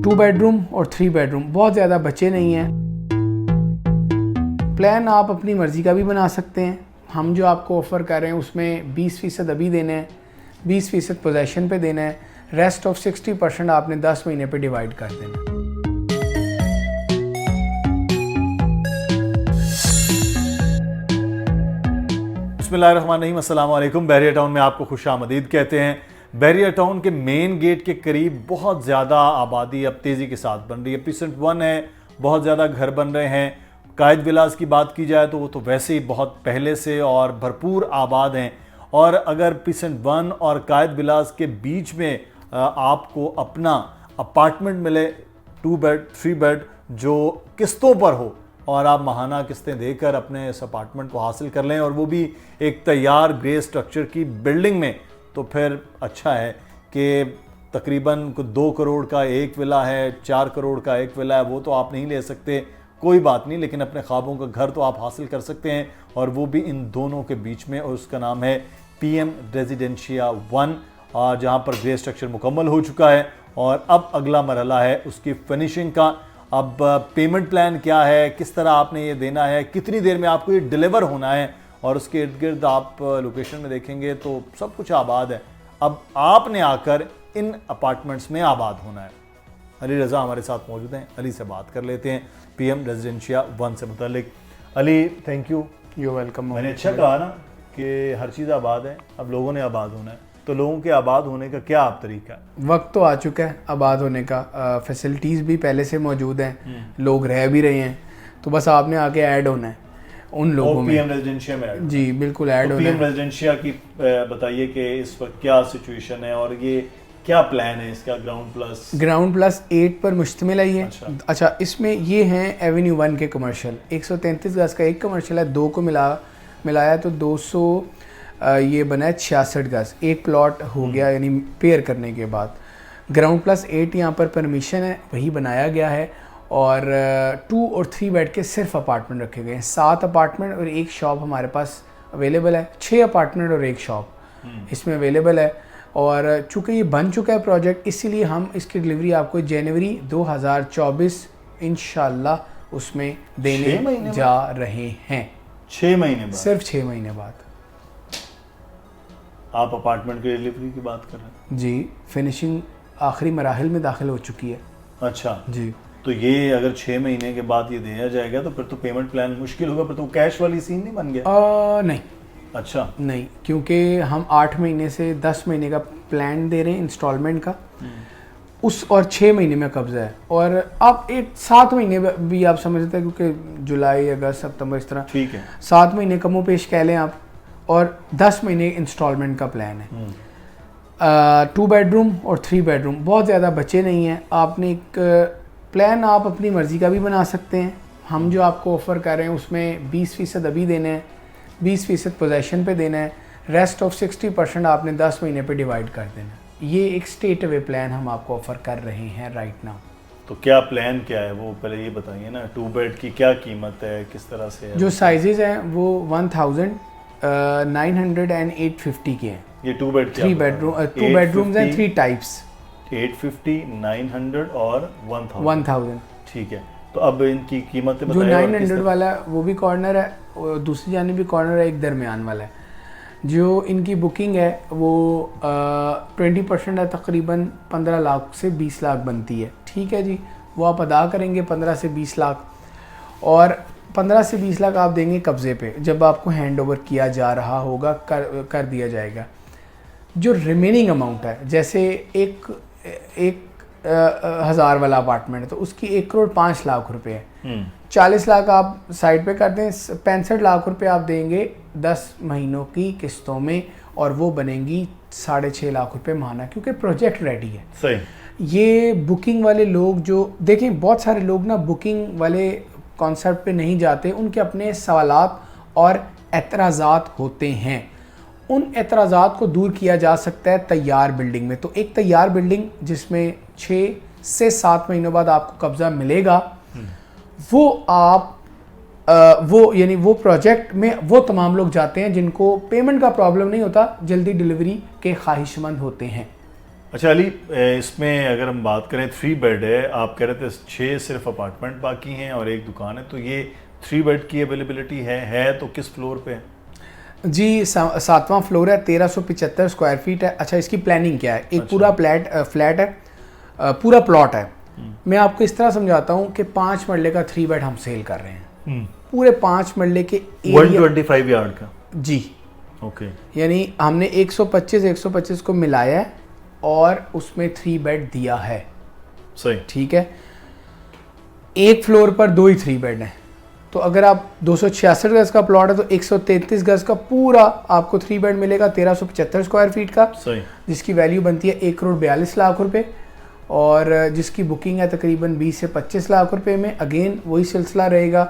2 bedroom और 3 bedroom, बहुत ज़्यादा बच्चे नहीं हैं। प्लान आप अपनी मर्ज़ी का भी बना सकते हैं। हम जो आपको ऑफ़र कर रहे हैं उसमें 20% अभी देना है, 20% पोजेसन पे देना है, रेस्ट ऑफ 60% आपने 10 महीने पे डिवाइड कर देना है। बिस्मिल्लाहिर्रहमानिर्रहीम, अस्सलाम वालेकुम। बैरिया टाउन में आपको खुशामदीद कहते हैं। बैरिया टाउन के मेन गेट के करीब बहुत ज़्यादा आबादी अब तेज़ी के साथ बन रही है। पीसेंट 1 है, बहुत ज़्यादा घर बन रहे हैं। कायद विलास की बात की जाए तो वो तो वैसे ही बहुत पहले से और भरपूर आबाद हैं। और अगर पीसेंट 1 और कायद विलास के बीच में आपको अपना अपार्टमेंट मिले 2 बेड 3 बेड जो किस्तों पर हो और आप माहाना किस्तें देकर अपने इस अपार्टमेंट को हासिल कर लें और वो भी एक तैयार ग्रे स्ट्रक्चर की बिल्डिंग में, तो फिर अच्छा है कि तकरीबन 2 करोड़ का एक विला है, 4 करोड़ का एक विला है, वो तो आप नहीं ले सकते, कोई बात नहीं, लेकिन अपने ख्वाबों का घर तो आप हासिल कर सकते हैं और वो भी इन दोनों के बीच में। और उसका नाम है PM रेजिडेंशिया 1, जहाँ पर ग्रे स्ट्रक्चर मुकम्मल हो चुका है और अब अगला मरहला है उसकी फिनिशिंग का। अब पेमेंट प्लान क्या है, किस तरह आपने ये देना है, कितनी देर में आपको ये डिलीवर होना है, और उसके इर्द गिर्द आप लोकेशन में देखेंगे तो सब कुछ आबाद है। अब आपने आकर इन अपार्टमेंट्स में आबाद होना है। अली रज़ा हमारे साथ मौजूद हैं, अली से बात कर लेते हैं PM रेजिडेंशिया 1 से मुतालिक। Ali, thank you. You welcome. मैंने अच्छा कहा ना कि हर चीज़ आबाद है, अब लोगों ने आबाद होना है, तो लोगों के आबाद होने का क्या आप तरीका है? वक्त तो आ चुका है आबाद होने का। फैसिलिटीज़ भी पहले से मौजूद हैं, लोग रह भी रहे हैं, तो बस आपने आके ऐड होना है उन लोगों में। PM रेजिडेंशिया में ऐड? जी बिल्कुल ऐड होना है। PM रेजिडेंशिया की बताइए कि इस वक्त क्या सिचुएशन है और ये क्या प्लान है इसका? ग्राउंड प्लस 8 पर मुश्तमिल है ये। अच्छा, इसमें ये हैं एवेन्यू 1 के कमर्शियल, 133 गज का एक कमर्शियल है, 2 को मिलाया तो 200 ये बना है 66 गज, एक प्लॉट हो गया, यानी पेयर करने के बाद। ग्राउंड प्लस 8 यहाँ पर परमिशन है, वही बनाया गया है और 2 और 3 बेड के सिर्फ अपार्टमेंट रखे गए हैं। 7 अपार्टमेंट और एक शॉप हमारे पास अवेलेबल है। 6 अपार्टमेंट और एक शॉप इसमें अवेलेबल है। और चूँकि ये बन चुका है प्रोजेक्ट, इसीलिए हम इसकी डिलीवरी आपको जनवरी 2024 इंशाल्लाह उसमें देने जा रहे हैं। 6 महीने बाद? सिर्फ 6 महीने बाद। आप अपार्टमेंट की डिलीवरी की बात कर रहे हैं? जी, फिनिशिंग आखिरी मराहिल में दाखिल हो चुकी है। अच्छा जी, तो ये अगर 6 महीने के बाद ये दिया जाएगा तो फिर तो पेमेंट प्लान मुश्किल होगा, फिर तो कैश वाली सीन नहीं बन गया? नहीं। अच्छा नहीं, क्योंकि हम 8 महीने से 10 महीने का प्लान दे रहे हैं इंस्टॉलमेंट का, उस और 6 महीने में कब्जा है। और अब एक 7 महीने भी आप समझते हैं, क्योंकि जुलाई अगस्त सितंबर इस तरह, ठीक है, 7 महीने कमो पेश कह लें आप, और 10 महीने इंस्टॉलमेंट का प्लान है। 2 बेडरूम और 3 बेडरूम, बहुत ज़्यादा बच्चे नहीं हैं। आपने एक प्लान आप अपनी मर्ज़ी का भी बना सकते हैं। हम जो आपको ऑफ़र कर रहे हैं उसमें 20% अभी देना है, 20% पोजेसन पे देना है, रेस्ट ऑफ 60% आपने 10 महीने पे डिवाइड कर देना है। ये एक स्टेट अवे प्लान हम आपको ऑफ़र कर रहे हैं राइट नाउ। तो क्या प्लान क्या है वो पहले ये बताइए ना। 2 बेड की क्या कीमत है, किस तरह से है? जो साइजेज़ हैं वो 1900 एंड 850 के हैं। ये 2 बेड 3 बेडरूम 2 बेडरूम्स हैं, 3 टाइप्स, 850, 900 और 1000। ठीक है, तो अब इनकी कीमतें जो बताइए। 900 वाला है वो भी कॉर्नर है, और दूसरी जानिब भी कॉर्नर है, एक दरमियान वाला है। जो इनकी बुकिंग है वो 20% है, तकरीबन 15 लाख से 20 लाख बनती है। ठीक है जी, वो आप अदा करेंगे 15 से 20 लाख, और 15 से 20 लाख आप देंगे कब्ज़े पे, जब आपको हैंड ओवर किया जा रहा होगा कर दिया जाएगा। जो रिमेनिंग अमाउंट है, जैसे एक 1000 वाला अपार्टमेंट है तो उसकी 1,05,00,000 रुपए है, 40 लाख आप साइड पे कर दें, 65 लाख रुपए आप देंगे 10 महीनों की किस्तों में, और वो बनेंगी 6.5 लाख रुपए माहाना, क्योंकि प्रोजेक्ट रेडी है। सही। ये बुकिंग वाले लोग जो देखें, बहुत सारे लोग ना बुकिंग वाले कॉन्सेप्ट पे नहीं जाते, उनके अपने सवालात और एतराज़ात होते हैं। उन एतराज़ात को दूर किया जा सकता है तैयार बिल्डिंग में। तो एक तैयार बिल्डिंग जिसमें 6 से 7 महीनों बाद आपको कब्ज़ा मिलेगा, वो आप वो प्रोजेक्ट में वो तमाम लोग जाते हैं जिनको पेमेंट का प्रॉब्लम नहीं होता, जल्दी डिलीवरी के ख्वाहिशमंद होते हैं। अच्छा अली, इसमें अगर हम बात करें 3 बेड है, आप कह रहे थे 6 सिर्फ अपार्टमेंट बाकी हैं और एक दुकान है, तो ये 3 बेड की अवेलेबिलिटी है तो किस फ्लोर पे है? जी 7वां फ्लोर है, 1375 स्क्वायर फीट है। अच्छा, इसकी प्लानिंग क्या है? एक अच्छा। पूरा फ्लैट है, पूरा प्लॉट है। मैं आपको इस तरह समझाता हूँ कि 5 मरले का 3 बेड हम सेल कर रहे हैं, पूरे 5 मरले के एरिया 125 यार्ड का। जी, ओके। यानी हमने 125 को मिलाया है और उसमें 3 बेड दिया है। सही। ठीक है, एक फ्लोर पर 2 ही 3 बेड हैं, तो अगर आप 266 गज का प्लॉट है तो 133 गज का पूरा आपको 3 बेड मिलेगा 1375 स्क्वायर फीट का। सही। जिसकी वैल्यू बनती है 1,42,00,000 रुपए और जिसकी बुकिंग है तकरीबन 20 से 25 लाख रुपए में। अगेन वही सिलसिला रहेगा।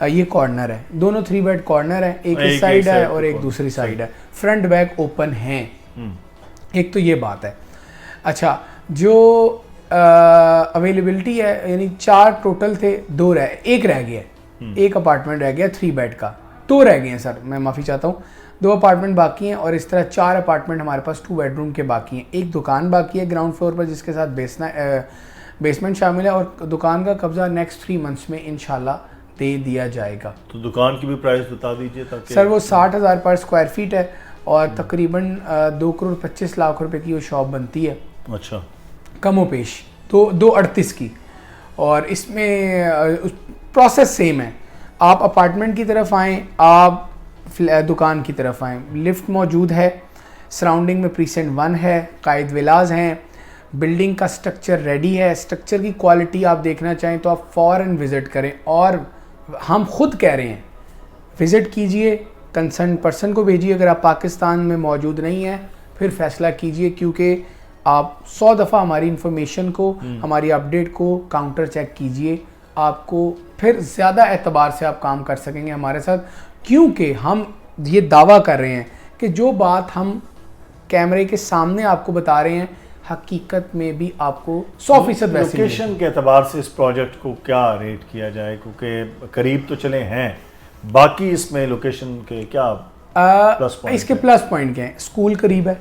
ये कॉर्नर है, दोनों 3 बेड कॉर्नर है, एक इस साइड है और एक दूसरी साइड है, फ्रंट बैक ओपन है। एक तो ये बात है। अच्छा, जो अवेलेबिलिटी है, यानी 4 टोटल थे, 1 रह गया, एक अपार्टमेंट रह गया 3 बेड का, 2 रह गए हैं सर, मैं माफ़ी चाहता हूँ, 2 अपार्टमेंट बाकी हैं और इस तरह 4 अपार्टमेंट हमारे पास 2 बेडरूम के बाकी हैं। एक दुकान बाकी है ग्राउंड फ्लोर पर जिसके साथ बेसमेंट शामिल है और दुकान का कब्जा नेक्स्ट 3 मंथ्स में इंशाल्लाह दे दिया जाएगा। तो दुकान की भी प्राइस बता दीजिए ताकि। सर वो 60,000 पर स्क्वायर फीट है और तकरीबन 2,25,00,000 रुपए की वो शॉप बनती है। अच्छा। कमो पेश 238 की, और इसमें प्रोसेस सेम है। आप अपार्टमेंट की तरफ आएँ, आप दुकान की तरफ आएँ, लिफ्ट मौजूद है, सराउंडिंग में प्रीसेंट 1 है, कायद विलाज हैं, बिल्डिंग का स्ट्रक्चर रेडी है। स्ट्रक्चर की क्वालिटी आप देखना चाहें तो आप फ़ौरन विज़िट करें, और हम खुद कह रहे हैं विज़िट कीजिए, कंसर्न पर्सन को भेजिए। अगर आप पाकिस्तान में मौजूद नहीं हैं फिर फ़ैसला कीजिए, क्योंकि आप 100 दफ़ा हमारी इन्फॉर्मेशन को, हमारी अपडेट को काउंटर चेक कीजिए, आपको फिर ज़्यादा एतबार से आप काम कर सकेंगे हमारे साथ। क्योंकि हम ये दावा कर रहे हैं कि जो बात हम कैमरे के सामने आपको बता रहे हैं हकीकत में भी आपको 100% वैसे लोकेशन के एतबार से इस प्रोजेक्ट को क्या रेट किया जाए, क्योंकि करीब तो चले हैं, बाकी इसमें लोकेशन के क्या प्लस पॉइंट? इसके प्लस पॉइंट क्या है? स्कूल करीब है,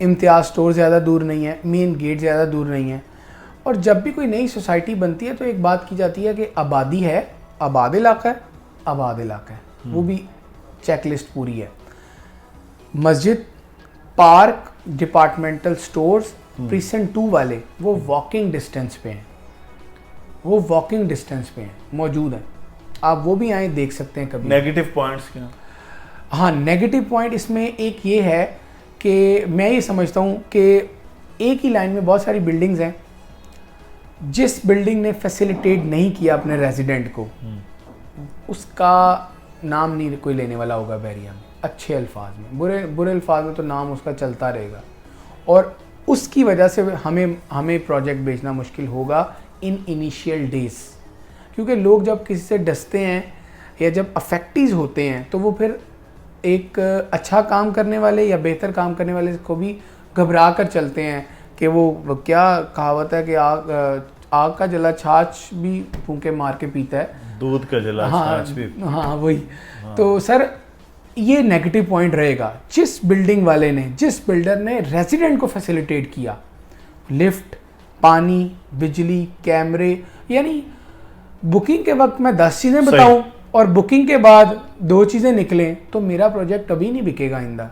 इम्तियाज स्टोर ज़्यादा दूर नहीं है, मेन गेट ज़्यादा दूर नहीं है, और जब भी कोई नई सोसाइटी बनती है तो एक बात की जाती है कि आबादी है, आबाद इलाका है, आबाद इलाका है, वो भी चेकलिस्ट पूरी है। मस्जिद, पार्क, डिपार्टमेंटल स्टोर्स, प्रीसेंट 2 वाले वो वॉकिंग डिस्टेंस पे हैं, वो वॉकिंग डिस्टेंस पे हैं, मौजूद हैं। आप वो भी आए देख सकते हैं कभी। नेगेटिव पॉइंट्स क्या? हाँ, नेगेटिव पॉइंट इसमें एक ये है कि मैं ये समझता हूँ कि एक ही लाइन में बहुत सारी बिल्डिंग्स हैं, जिस बिल्डिंग ने फैसिलिटेट नहीं किया अपने रेजिडेंट को उसका नाम नहीं कोई लेने वाला होगा बहरिया में, अच्छे अल्फाज में। बुरे अल्फाज में तो नाम उसका चलता रहेगा, और उसकी वजह से हमें प्रोजेक्ट बेचना मुश्किल होगा इन इनिशियल डेज, क्योंकि लोग जब किसी से डसते हैं या जब अफेक्टीज होते हैं तो वो फिर एक अच्छा काम करने वाले या बेहतर काम करने वाले को भी घबरा कर चलते हैं कि वो क्या कहावत है कि आग का जला छाछ भी फूंके मार के पीता है, दूध का जला छाछ भी। हाँ वही। तो सर ये नेगेटिव पॉइंट रहेगा। जिस बिल्डिंग वाले ने, जिस बिल्डर ने रेजिडेंट को फैसिलिटेट किया, लिफ्ट, पानी, बिजली, कैमरे, यानी बुकिंग के वक्त मैं 10 चीज़ें बताऊं और बुकिंग के बाद 2 चीज़ें निकलें तो मेरा प्रोजेक्ट कभी नहीं बिकेगा आइंदा,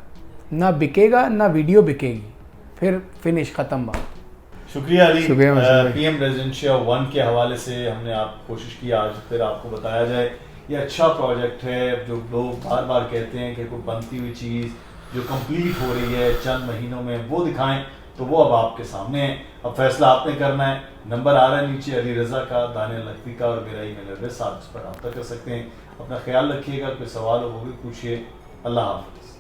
ना बिकेगा ना वीडियो बिकेगी, फिर फिनिश ख़त्म बात। शुक्रिया अली। शुक्रिया पीएम रेजिडेंशिया 1 के हवाले से हमने आप कोशिश की आज फिर आपको बताया जाए। ये अच्छा प्रोजेक्ट है, जो लोग बार बार कहते हैं कि कोई बनती हुई चीज़ जो कंप्लीट हो रही है चंद महीनों में वो दिखाएं, तो वो अब आपके सामने है। अब फैसला आपने करना है। नंबर आ रहा है नीचे, अली रज़ा का, दानियल नकवी का और मेरा ईमेल एड्रेस, आप इस पर रब्ता कर सकते हैं। अपना ख्याल रखिएगा, कोई सवाल हो वो भी पूछिए। अल्लाह हाफ़िज़।